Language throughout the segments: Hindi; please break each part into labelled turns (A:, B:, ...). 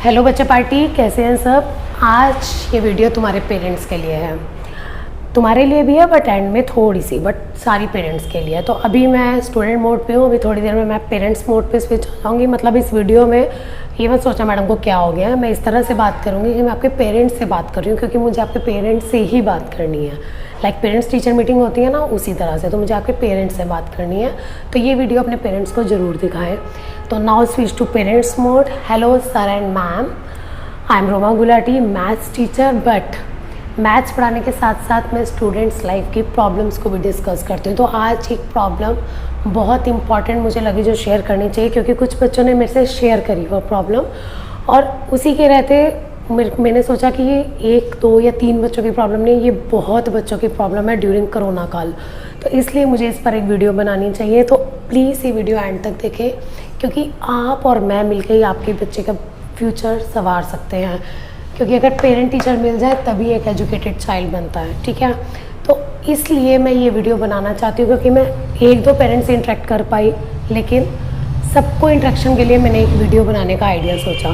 A: हेलो बच्चा पार्टी, कैसे हैं सब। आज ये वीडियो तुम्हारे पेरेंट्स के लिए है, तुम्हारे लिए भी है बट एंड में थोड़ी सी, बट सारी पेरेंट्स के लिए। तो अभी मैं स्टूडेंट मोड पे हूँ, अभी थोड़ी देर में मैं पेरेंट्स मोड पे स्विच हो जाऊँगी। मतलब इस वीडियो में ये मत सोचा मैडम को क्या हो गया है, मैं इस तरह से बात करूँगी कि मैं आपके पेरेंट्स से बात कर रही हूँ, क्योंकि मुझे आपके पेरेंट्स से ही बात करनी है। लाइक पेरेंट्स टीचर मीटिंग होती है ना, उसी तरह से तो मुझे आपके पेरेंट्स से बात करनी है। तो ये वीडियो अपने पेरेंट्स को ज़रूर दिखाएं। तो now switch to parents mode. Hello sir and ma'am, I am Roma Gulati, maths teacher. But maths पढ़ाने के साथ साथ मैं स्टूडेंट्स लाइफ की प्रॉब्लम्स को भी डिस्कस करती हूँ। तो आज एक प्रॉब्लम बहुत इंपॉर्टेंट मुझे लगी जो शेयर करनी चाहिए, क्योंकि कुछ बच्चों ने मेरे से शेयर करी वो प्रॉब्लम, और उसी के रहते मैंने सोचा कि ये 1, 2 या 3 बच्चों की प्रॉब्लम नहीं, ये बहुत बच्चों की प्रॉब्लम है ड्यूरिंग कोरोना काल। तो इसलिए मुझे इस पर एक वीडियो बनानी चाहिए। तो प्लीज़ ये वीडियो एंड तक देखें, क्योंकि आप और मैं मिलकर ही आपके बच्चे का फ्यूचर संवार सकते हैं। क्योंकि अगर पेरेंट टीचर मिल जाए तभी एक एजुकेटेड चाइल्ड बनता है, ठीक है। तो इसलिए मैं ये वीडियो बनाना चाहती हूँ, क्योंकि मैं 1-2 पेरेंट्स से इंटरेक्ट कर पाई, लेकिन सबको इंटरेक्शन के लिए मैंने एक वीडियो बनाने का आइडिया सोचा।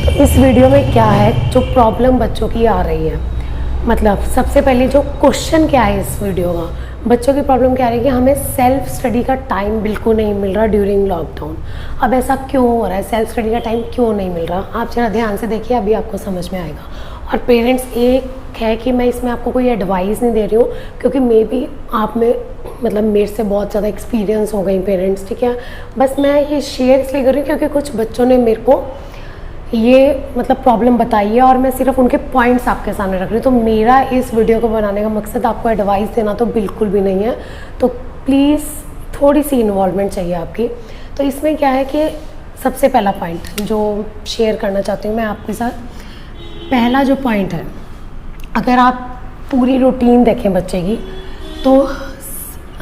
A: तो इस वीडियो में क्या है, जो प्रॉब्लम बच्चों की आ रही है, मतलब सबसे पहले जो क्वेश्चन क्या है इस वीडियो का, बच्चों की प्रॉब्लम क्या आ रही है कि हमें सेल्फ स्टडी का टाइम बिल्कुल नहीं मिल रहा ड्यूरिंग लॉकडाउन। अब ऐसा क्यों हो रहा है, सेल्फ स्टडी का टाइम क्यों नहीं मिल रहा, आप ज़रा ध्यान से देखिए, अभी आपको समझ में आएगा। और पेरेंट्स, एक है कि मैं इसमें आपको कोई एडवाइस नहीं दे रही हूँ, क्योंकि मे बी आप में मतलब मेरे से बहुत ज़्यादा एक्सपीरियंस हो गई पेरेंट्स, ठीक है। बस मैं ये शेयर इसलिए कर रही हूँ क्योंकि कुछ बच्चों ने मेरे को ये मतलब प्रॉब्लम बताई है, और मैं सिर्फ उनके पॉइंट्स आपके सामने रख रही हूँ। तो मेरा इस वीडियो को बनाने का मकसद आपको एडवाइस देना तो बिल्कुल भी नहीं है। तो प्लीज़ थोड़ी सी इन्वॉल्वमेंट चाहिए आपकी। तो इसमें क्या है कि सबसे पहला पॉइंट जो शेयर करना चाहती हूँ मैं आपके साथ, पहला जो पॉइंट है, अगर आप पूरी रूटीन देखें बच्चे की, तो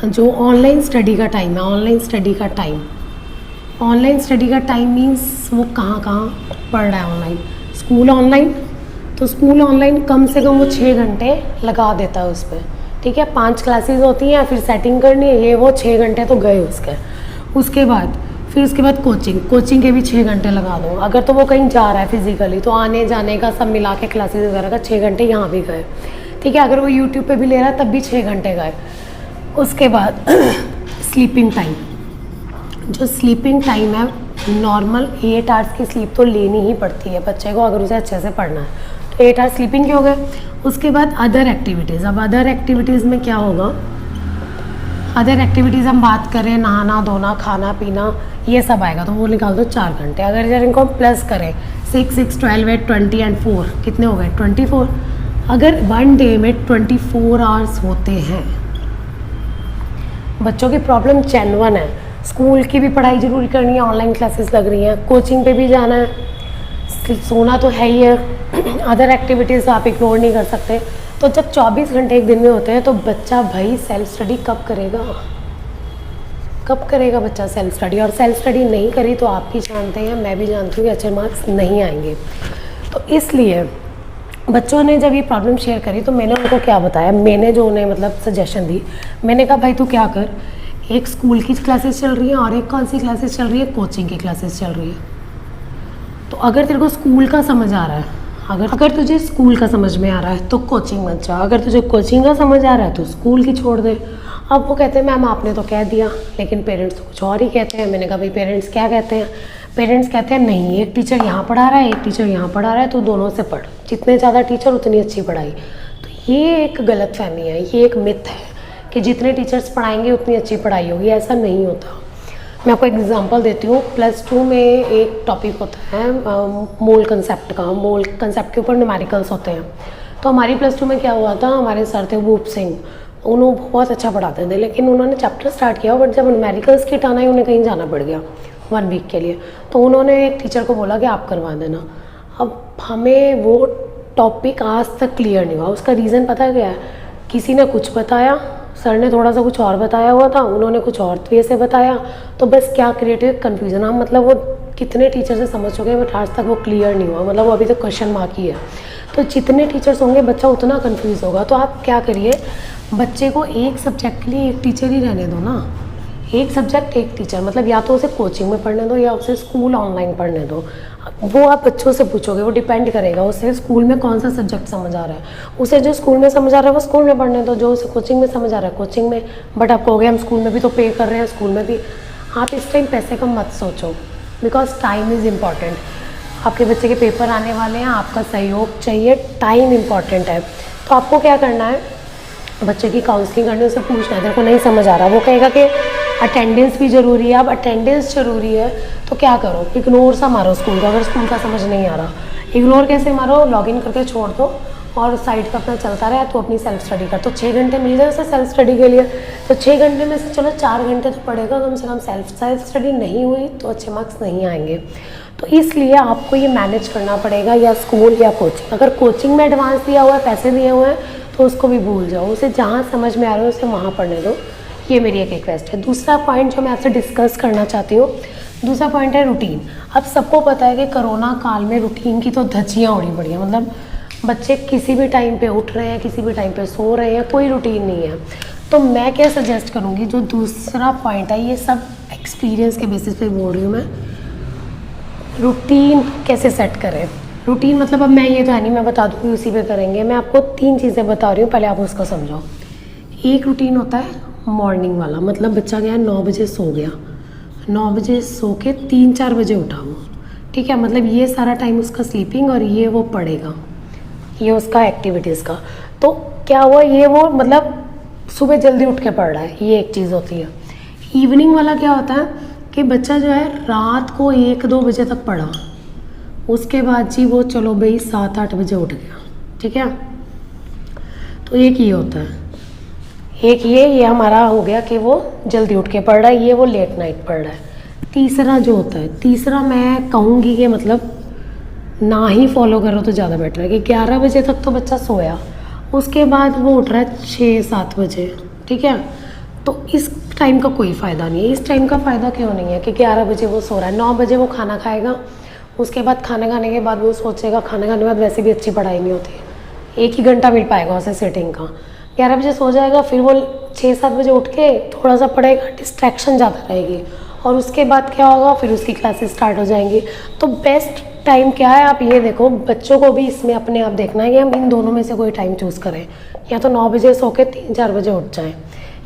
A: जो ऑनलाइन स्टडी का टाइम है, ऑनलाइन स्टडी का टाइम मीन्स वो कहाँ पढ़ रहा है ऑनलाइन। स्कूल ऑनलाइन, तो स्कूल ऑनलाइन कम से कम वो 6 घंटे लगा देता है उस पर, ठीक है। 5 क्लासेस होती हैं, फिर सेटिंग करनी है, ये वो 6 घंटे तो गए उसके। उसके बाद कोचिंग के भी 6 घंटे लगा दो। अगर तो वो कहीं जा रहा है फिजिकली, तो आने जाने का सब मिला के क्लासेस वगैरह का 6 घंटे यहाँ भी गए, ठीक है। अगर वो यूट्यूब पे भी ले रहा है तब भी 6 घंटे गए। उसके बाद स्लीपिंग टाइम, जो स्लीपिंग टाइम है, नॉर्मल 8 आवर्स की स्लीप तो लेनी ही पड़ती है बच्चे को, अगर उसे अच्छे से पढ़ना है। तो 8 आवर्स स्लीपिंग के हो गए। उसके बाद अदर एक्टिविटीज़। अब अदर एक्टिविटीज़ में क्या होगा, अदर एक्टिविटीज़ हम बात करें, नहाना धोना खाना पीना ये सब आएगा, तो वो निकाल दो 4 घंटे। अगर जब इनको हम प्लस करें 6, 6, 12, 8, 20 एंड 4 कितने हो गए 24। अगर 1 डे में 24 आवर्स होते हैं, बच्चों की प्रॉब्लम जेन्युइन है। स्कूल की भी पढ़ाई जरूरी करनी है, ऑनलाइन क्लासेस लग रही हैं, कोचिंग पे भी जाना है, सोना तो है ही है, अदर एक्टिविटीज़ आप इग्नोर नहीं कर सकते। तो जब 24 घंटे एक दिन में होते हैं, तो बच्चा भाई सेल्फ स्टडी कब करेगा बच्चा सेल्फ स्टडी। और सेल्फ स्टडी नहीं करी तो आप भी जानते हैं, मैं भी जानती हूँ कि अच्छे मार्क्स नहीं आएंगे। तो इसलिए बच्चों ने जब ये प्रॉब्लम शेयर करी, तो मैंने उनको क्या बताया, मैंने जो उन्हें मतलब सजेशन दी, मैंने कहा भाई तू क्या कर, एक स्कूल की क्लासेस चल रही हैं और एक कौन सी क्लासेस चल रही है, कोचिंग की क्लासेस चल रही है। तो अगर तेरे को स्कूल का समझ आ रहा है, अगर तुझे स्कूल का समझ में आ रहा है तो कोचिंग मत जा, अगर तुझे कोचिंग का समझ आ रहा है तो स्कूल की छोड़ दे। अब वो कहते हैं मैम आपने तो कह दिया, लेकिन पेरेंट्स तो कुछ और ही कहते हैं। मैंने कहा भाई पेरेंट्स क्या कहते हैं, पेरेंट्स कहते हैं नहीं, एक टीचर यहाँ पढ़ा रहा है, एक टीचर यहाँ पढ़ा रहा है, तो दोनों से पढ़, जितने ज़्यादा टीचर उतनी अच्छी पढ़ाई। तो ये एक गलत फहमी है, ये एक मिथ है कि जितने टीचर्स पढ़ाएंगे उतनी अच्छी पढ़ाई होगी, ऐसा नहीं होता। मैं आपको एग्जांपल देती हूँ। +2 में एक टॉपिक होता है मोल कंसेप्ट का, मोल कंसेप्ट के ऊपर न्यूमेरिकल्स होते हैं। तो हमारी +2 में क्या हुआ था, हमारे सर थे भूप सिंह, उन्होंने बहुत अच्छा पढ़ाते थे, लेकिन उन्होंने चैप्टर स्टार्ट किया, बट जब न्यूमेरिकल्स की टाइम आई उन्हें कहीं जाना पड़ गया 1 वीक के लिए। तो उन्होंने एक टीचर को बोला कि आप करवा देना। अब हमें वो टॉपिक आज तक क्लियर नहीं हुआ। उसका रीज़न पता क्या है, किसी ने कुछ बताया, सर ने थोड़ा सा कुछ और बताया हुआ था, उन्होंने कुछ और वे से बताया, तो बस क्या क्रिएटिव कन्फ्यूज़न। हम मतलब वो कितने टीचर से समझ चुके हैं, बट आज तक वो क्लियर नहीं हुआ, मतलब वो अभी तक क्वेश्चन मार्क ही है। तो जितने टीचर्स होंगे बच्चा उतना कन्फ्यूज़ होगा। तो आप क्या करिए, बच्चे को एक सब्जेक्ट के लिए एक टीचर ही रहने दो ना, एक सब्जेक्ट एक टीचर, मतलब या तो उसे कोचिंग में पढ़ने दो या उसे स्कूल ऑनलाइन पढ़ने दो। वो आप बच्चों से पूछोगे, वो डिपेंड करेगा उसे स्कूल में कौन सा सब्जेक्ट समझ आ रहा है। उसे जो स्कूल में समझ आ रहा है वो स्कूल में पढ़ने दो, जो उसे कोचिंग में समझ आ रहा है कोचिंग में। बट आप कहोगे हम स्कूल में भी तो पे कर रहे हैं, स्कूल में भी। आप इस टाइम पैसे का मत सोचो, बिकॉज टाइम इज़ इम्पॉर्टेंट। आपके बच्चे के पेपर आने वाले हैं, आपका सहयोग चाहिए, टाइम इम्पॉर्टेंट है। तो आपको क्या करना है, बच्चे की काउंसलिंग करनी, उसे पूछना है तेरे को नहीं समझ आ रहा, वो कहेगा कि अटेंडेंस भी ज़रूरी है। अब अटेंडेंस ज़रूरी है तो क्या करो, इग्नोर सा मारो स्कूल का, अगर स्कूल का समझ नहीं आ रहा। इग्नोर कैसे मारो, लॉगिन करके छोड़ दो और साइड पर अपना चलता रहे, तो अपनी सेल्फ स्टडी कर। तो 6 घंटे मिल गए उसे सेल्फ स्टडी के लिए, तो 6 घंटे में से चलो 4 घंटे तो पढ़ेगा कम से कम। सेल्फ स्टडी नहीं हुई तो अच्छे मार्क्स नहीं आएंगे। तो इसलिए आपको ये मैनेज करना पड़ेगा, या स्कूल या कोचिंग। अगर कोचिंग में एडवांस दिया हुआ है, पैसे दिए हुए हैं, तो उसको भी भूल जाओ, उसे जहाँ समझ में आ रहा है उसे वहाँ पढ़ने दो। ये मेरी एक रिक्वेस्ट है। दूसरा पॉइंट जो मैं आपसे डिस्कस करना चाहती हूँ, दूसरा पॉइंट है रूटीन। अब सबको पता है कि कोरोना काल में रूटीन की तो धज्जियाँ उड़ी पड़ी हैं, मतलब बच्चे किसी भी टाइम पे उठ रहे हैं, किसी भी टाइम पे सो रहे हैं, कोई रूटीन नहीं है। तो मैं क्या सजेस्ट करूँगी, जो दूसरा पॉइंट है, ये सब एक्सपीरियंस के बेसिस पे बोल रही हूँ मैं, रूटीन कैसे सेट करें। रूटीन मतलब अब मैं ये तो है नहीं मैं बता दूँगी उसी पे करेंगे, मैं आपको 3 चीज़ें बता रही हूँ, पहले आप उसको समझो। एक रूटीन होता है मॉर्निंग वाला, मतलब बच्चा गया 9 बजे सो गया, 9 बजे सो के 3-4 बजे उठा वो, ठीक है, मतलब ये सारा टाइम उसका स्लीपिंग और ये वो पढ़ेगा, ये उसका एक्टिविटीज़ का। तो क्या हुआ, ये वो मतलब सुबह जल्दी उठ के पढ़ रहा है, ये एक चीज़ होती है। इवनिंग वाला क्या होता है कि बच्चा जो है रात को 1-2 बजे तक पढ़ा, उसके बाद जी वो चलो भाई 7-8 बजे उठ गया, ठीक है। तो एक ये होता है, एक ये हमारा हो गया कि वो जल्दी उठ के पढ़ रहा है, ये वो लेट नाइट पढ़ रहा है। तीसरा जो होता है, तीसरा मैं कहूँगी कि मतलब ना ही फॉलो करो तो ज़्यादा बेटर है, कि 11 बजे तक तो बच्चा सोया, उसके बाद वो उठ रहा है 6-7 बजे, ठीक है। तो इस टाइम का कोई फ़ायदा नहीं है। इस टाइम का फ़ायदा क्यों नहीं है कि 11 बजे वो सो रहा है, 9 बजे वो खाना खाएगा, उसके बाद खाना खाने के बाद वो सोचेगा, खाना खाने के बाद वैसे भी अच्छी पढ़ाई नहीं होती, 1 ही घंटा मिल पाएगा उसे सिटिंग का। 11 बजे सो जाएगा, फिर वो 6-7 बजे उठ के थोड़ा सा पढ़ेगा, डिस्ट्रैक्शन ज़्यादा रहेगी, और उसके बाद क्या होगा, फिर उसकी क्लासेस स्टार्ट हो जाएंगी। तो बेस्ट टाइम क्या है, आप ये देखो, बच्चों को भी इसमें अपने आप देखना है कि हम इन दोनों में से कोई टाइम चूज़ करें, या तो 9 बजे सो के 3-4 बजे उठ जाएँ,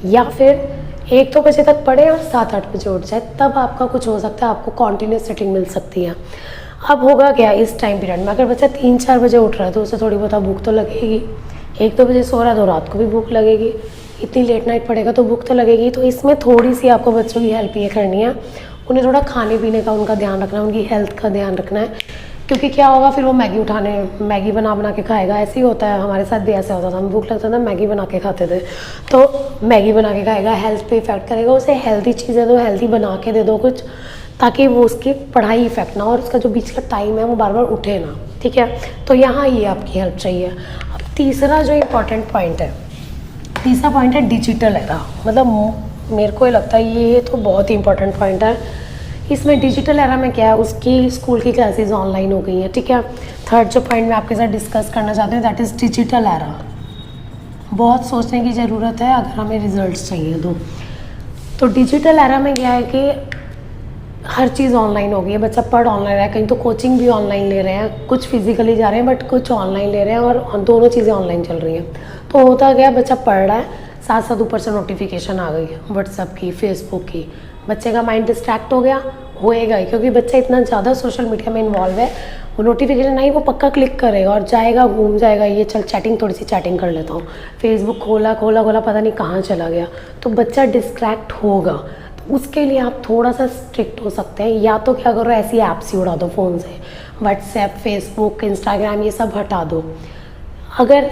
A: या फिर 1-2 बजे तक पढ़े और 7-8 बजे उठ जाए, तब आपका कुछ हो सकता है, आपको कॉन्टीन्यूस सिटिंग मिल सकती है। अब होगा क्या इस टाइम पीरियड में, अगर बच्चा 3-4 बजे उठ रहा है तो उसे थोड़ी बहुत भूख तो लगेगी, 1-2 बजे सो रहा है तो रात को भी भूख लगेगी, इतनी लेट नाइट पड़ेगा तो भूख तो लगेगी। तो इसमें थोड़ी सी आपको बच्चों की हेल्प ये करनी है, उन्हें थोड़ा खाने पीने का उनका ध्यान रखना है, उनकी हेल्थ का ध्यान रखना है, क्योंकि क्या होगा फिर वो मैगी बना के खाएगा। ऐसे ही होता है, हमारे साथ भी ऐसा होता था, हम भूख लगता था मैगी बना के खाते थे, तो मैगी बना के खाएगा, हेल्थ पे इफेक्ट करेगा। उसे हेल्दी चीज़ें दो, हेल्दी बना के दे दो कुछ, ताकि वो उसकी पढ़ाई इफेक्ट ना, और उसका जो बीच का टाइम है वो बार बार उठे ना, ठीक है। तो यहाँ ये आपकी हेल्प चाहिए। अब तीसरा जो इम्पोर्टेंट पॉइंट है, तीसरा पॉइंट है डिजिटल एरा। मतलब मेरे को ये लगता है ये तो बहुत ही इंपॉर्टेंट पॉइंट है। इसमें डिजिटल एरा में क्या है, उसकी स्कूल की क्लासेस ऑनलाइन हो गई हैं, ठीक है। थर्ड जो पॉइंट मैं आपके साथ डिस्कस करना चाहती हूँ, दैट इज़ डिजिटल एरा। बहुत सोचने की ज़रूरत है अगर हमें रिजल्ट्स चाहिए तो डिजिटल एरा में क्या है कि हर चीज़ ऑनलाइन हो गई है, बच्चा पढ़ ऑनलाइन रहा है, कहीं तो कोचिंग भी ऑनलाइन ले रहे हैं, कुछ फिजिकली जा रहे हैं बट कुछ ऑनलाइन ले रहे हैं, और दोनों चीज़ें ऑनलाइन चल रही हैं। तो होता क्या, बच्चा पढ़ रहा है, साथ साथ ऊपर से नोटिफिकेशन आ गई व्हाट्सएप की, फेसबुक की, बच्चे का माइंड डिस्ट्रैक्ट हो गया, होएगा ही, क्योंकि बच्चा इतना ज़्यादा सोशल मीडिया में इन्वॉल्व है। वो नोटिफिकेशन आई वो पक्का क्लिक करेगा और जाएगा, घूम जाएगा, ये चल चैटिंग, थोड़ी सी चैटिंग कर लेता हूँ, फेसबुक खोला पता नहीं कहाँ चला गया, तो बच्चा डिस्ट्रैक्ट होगा। उसके लिए आप थोड़ा सा स्ट्रिक्ट हो सकते हैं, या तो क्या करो, ऐसी ऐप्स ही उड़ा दो फ़ोन से, व्हाट्सएप, फेसबुक, इंस्टाग्राम, ये सब हटा दो। अगर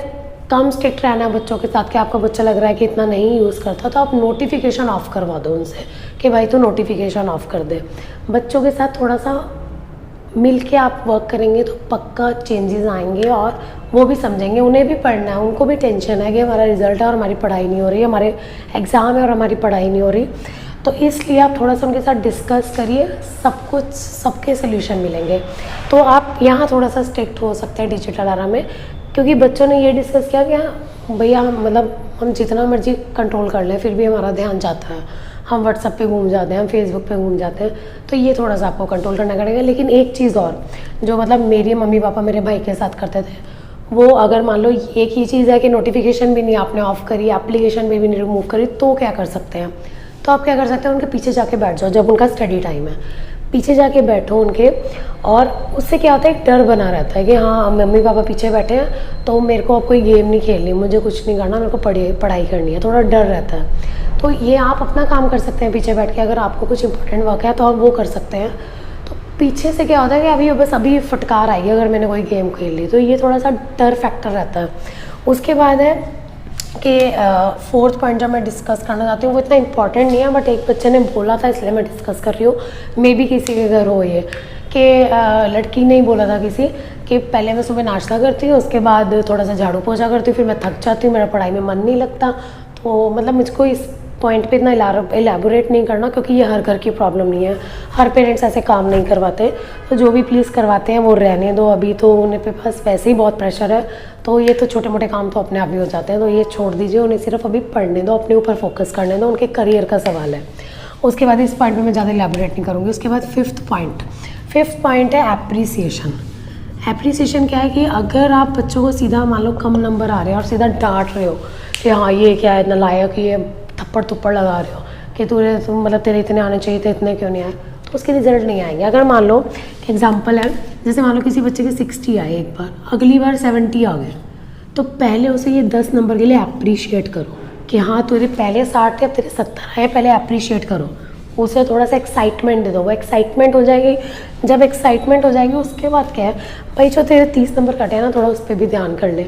A: कम स्ट्रिक्ट रहना है बच्चों के साथ कि आपका बच्चा लग रहा है कि इतना नहीं यूज़ करता, तो आप नोटिफिकेशन ऑफ़ करवा दो उनसे कि भाई तू नोटिफिकेशन ऑफ़ कर दे। बच्चों के साथ थोड़ा सा मिल के आप वर्क करेंगे तो पक्का चेंजेस आएंगे, और वो भी समझेंगे, उन्हें भी पढ़ना है, उनको भी टेंशन है कि हमारा रिजल्ट है और हमारी पढ़ाई नहीं हो रही, हमारे एग्ज़ाम है और हमारी पढ़ाई नहीं हो रही। तो इसलिए आप थोड़ा सा उनके साथ डिस्कस करिए, सब कुछ, सबके सोल्यूशन मिलेंगे। तो आप यहाँ थोड़ा सा स्ट्रिक्ट हो सकते हैं डिजिटल एरा में, क्योंकि बच्चों ने ये डिस्कस किया कि भैया मतलब हम जितना मर्जी कंट्रोल कर लें फिर भी हमारा ध्यान जाता है, हम व्हाट्सएप पे घूम जाते हैं, हम फेसबुक पे घूम जाते हैं। तो ये थोड़ा सा आपको कंट्रोल करना पड़ेगा। लेकिन एक चीज़ और, जो मतलब मेरी मम्मी पापा मेरे भाई के साथ करते थे, वो अगर मान लो एक ही चीज़ है कि नोटिफिकेशन भी नहीं आपने ऑफ करी, एप्लीकेशन भी नहीं रिमूव करी, तो क्या कर सकते हैं? तो आप क्या कर सकते हैं, उनके पीछे जाके बैठ जाओ। जब उनका स्टडी टाइम है, पीछे जाके बैठो उनके, और उससे क्या होता है, एक डर बना रहता है कि हाँ मम्मी पापा पीछे बैठे हैं तो मेरे को अब कोई गेम नहीं खेलनी, मुझे कुछ नहीं करना, मेरे को पढ़ाई करनी है, थोड़ा डर रहता है। तो ये आप अपना काम कर सकते हैं पीछे बैठ के। अगर आपको कुछ इंपॉर्टेंट वर्क है तो आप वो कर सकते हैं। तो पीछे से क्या होता है कि अभी फटकार आएगी अगर मैंने कोई गेम खेल ली, तो ये थोड़ा सा डर फैक्टर रहता है। उसके बाद है कि फोर्थ पॉइंट जो मैं डिस्कस करना चाहती हूँ वो इतना इंपॉर्टेंट नहीं है, बट एक बच्चे ने बोला था इसलिए मैं डिस्कस कर रही हूँ। मे बी किसी के घर हो ये कि लड़की ने ही बोला था किसी कि पहले मैं सुबह नाश्ता करती हूँ, उसके बाद थोड़ा सा झाड़ू पोछा करती हूँ, फिर मैं थक जाती हूँ, मेरा पढ़ाई में मन नहीं लगता। तो मतलब मुझको इस पॉइंट पे इतना एलैबोरेट नहीं करना, क्योंकि ये हर घर की प्रॉब्लम नहीं है, हर पेरेंट्स ऐसे काम नहीं करवाते। तो जो भी प्लीज़ करवाते हैं वो रहने दो, अभी तो उन्हें पे पास वैसे ही बहुत प्रेशर है, तो ये तो छोटे मोटे काम तो अपने आप ही हो जाते हैं, तो ये छोड़ दीजिए, उन्हें सिर्फ अभी पढ़ने दो, अपने ऊपर फोकस करने दो, उनके करियर का सवाल है। उसके बाद इस पॉइंट में मैं ज़्यादा एलैबोरेट नहीं करूँगी। उसके बाद फिफ्थ पॉइंट है एप्रिसिएशन। एप्रिसिएशन क्या है कि अगर आप बच्चों को सीधा मान लो कम नंबर आ रहे हैं और सीधा डांट रहे हो कि हाँ ये क्या है नालायक, ये थप्पड़ लगा रहे हो कि तुम मतलब तेरे इतने आने चाहिए थे, इतने क्यों नहीं आए, तो उसके रिजल्ट नहीं आएंगे। अगर मान लो एग्जांपल है, जैसे मान लो किसी बच्चे के 60 आए एक बार, अगली बार 70 आ गए, तो पहले उसे ये 10 नंबर के लिए अप्रिशिएट करो कि हाँ तेरे पहले 60 थे अब तेरे 70 आए, पहले अप्रिशिएट करो। उसे थोड़ा सा एक्साइटमेंट दे दो, वो एक्साइटमेंट हो जाएगी। जब एक्साइटमेंट हो जाएगी उसके बाद क्या है भाई, जो तेरे 30 नंबर कटे हैं ना, थोड़ा उस पर भी ध्यान कर ले,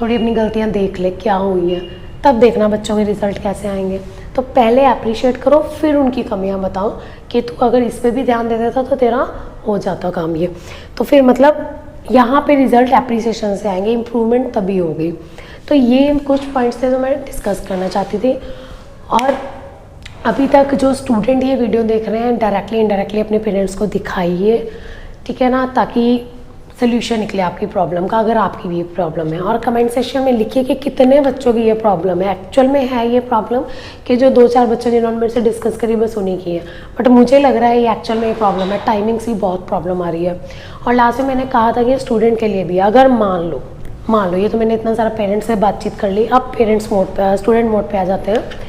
A: थोड़ी अपनी गलतियाँ देख ले क्या हुई हैं, तब देखना बच्चों के रिजल्ट कैसे आएंगे। तो पहले अप्रिशिएट करो, फिर उनकी कमियां बताओ कि तू अगर इस पे भी ध्यान दे देता तो तेरा हो जाता काम ये। तो फिर मतलब यहाँ पे रिजल्ट एप्रिसिएशन से आएंगे, इम्प्रूवमेंट तभी होगी। तो ये कुछ पॉइंट्स थे जो मैं डिस्कस करना चाहती थी। और अभी तक जो स्टूडेंट ये वीडियो देख रहे हैं, डायरेक्टली इनडायरेक्टली अपने पेरेंट्स को दिखाइए, ठीक है ना, ताकि सोल्यूशन निकले आपकी प्रॉब्लम का, अगर आपकी भी प्रॉब्लम है। और कमेंट सेक्शन में लिखिए कि कितने बच्चों की ये प्रॉब्लम है, एक्चुअल में है ये प्रॉब्लम कि जो 2-4 बच्चों जिन्होंने मेरे से डिस्कस करी बस उन्हीं की है, बट मुझे लग रहा है ये एक्चुअल में ये प्रॉब्लम है, टाइमिंग्स की बहुत प्रॉब्लम आ रही है। और लास्ट में मैंने कहा था कि स्टूडेंट के लिए भी, अगर मान लो ये तो मैंने इतना सारा पेरेंट्स से बातचीत कर ली, अब पेरेंट्स मोड पे, स्टूडेंट मोड पे आ जाते हैं।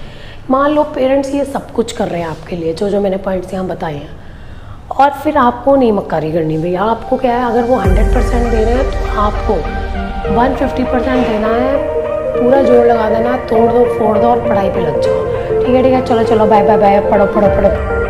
A: मान लो पेरेंट्स ये सब कुछ कर रहे हैं आपके लिए, जो मैंने पॉइंट्स यहाँ बताए हैं, और फिर आपको नहीं मक्कारी करनी भैया। आपको क्या है, अगर वो 100% दे रहे हैं तो आपको 150% देना है, पूरा जोर लगा देना, तोड़ दो फोड़ दो और पढ़ाई पे लग जाओ। ठीक है, चलो बाय बाय, पढ़ो।